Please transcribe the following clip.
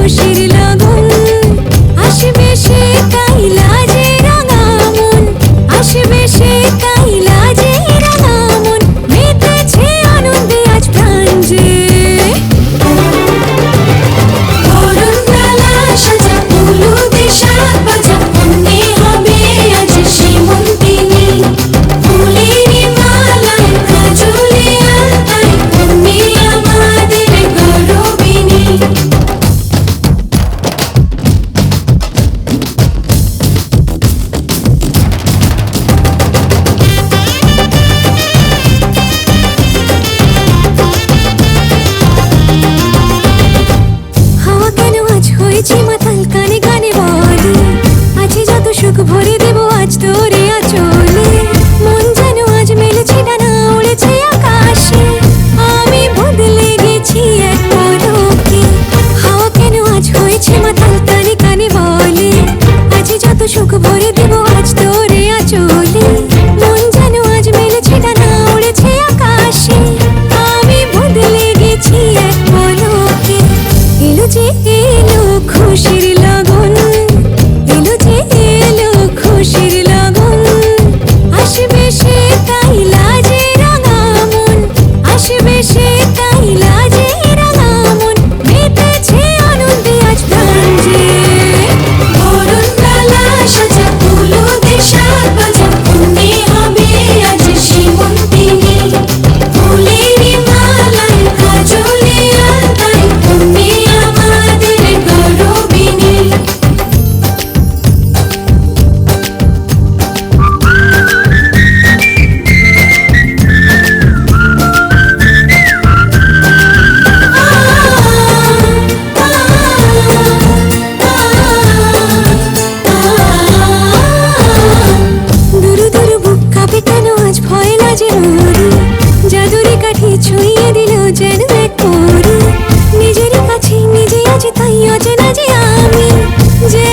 খুশির লগন আসবে সে কাইলা যে রাঙা মন আসবে সে কাইলা যে রাঙা মন মেতেছে আনন্দে আজ প্রাণ যে বরণডালা সাজা উলুদে শাক বাজা মনে হবে আজ সীমন্তিনী ফুলের মালায় কাজলে আলতায় তুমি আমাদের গৌরবিনী হাওয়া কেন আজ হয়েছে মাতাল কানে কানে বলে আছে যত সুখ ভরে দেব আজ তোরে আঁচলে মন যেন আজ মেলেছে ডানা উড়েছে আকাশে আমি বদলে গেছি এক পলকে হাওয়া কেন আজ হয়েছে মাতাল কানে কানে বলে আছে যত সুখ ভরে দেব আজ তোরে আঁচলে মন যেন আজ মেলেছে ডানা উড়েছে আকাশে আমি বদলে গেছি এক পলকে এলো যে এলো খুশির লগন এলো যে এলো খুশির লগন আসবে সে কাইলা যে রাঙা মন আসবে সে কাইলা যে রাঙা মন মেতেছে আনন্দে আজ প্রাণ যে বরণডালা সাজা উলুদে শাক বাজা মনে হবে আজ সীমন্তিনী ফুলের মালায় কাজলে আলতায় তুমি আমাদের গৌরবিনী দুরু দুরু বুক কাঁপে কেন আজ ভয় লাজে মরি জাদুরি কাঠি ছুঁয়ে দিল যেন এক পরি নিজেরই কাছে নিজে আজ তাই অচেনা যে আমি যে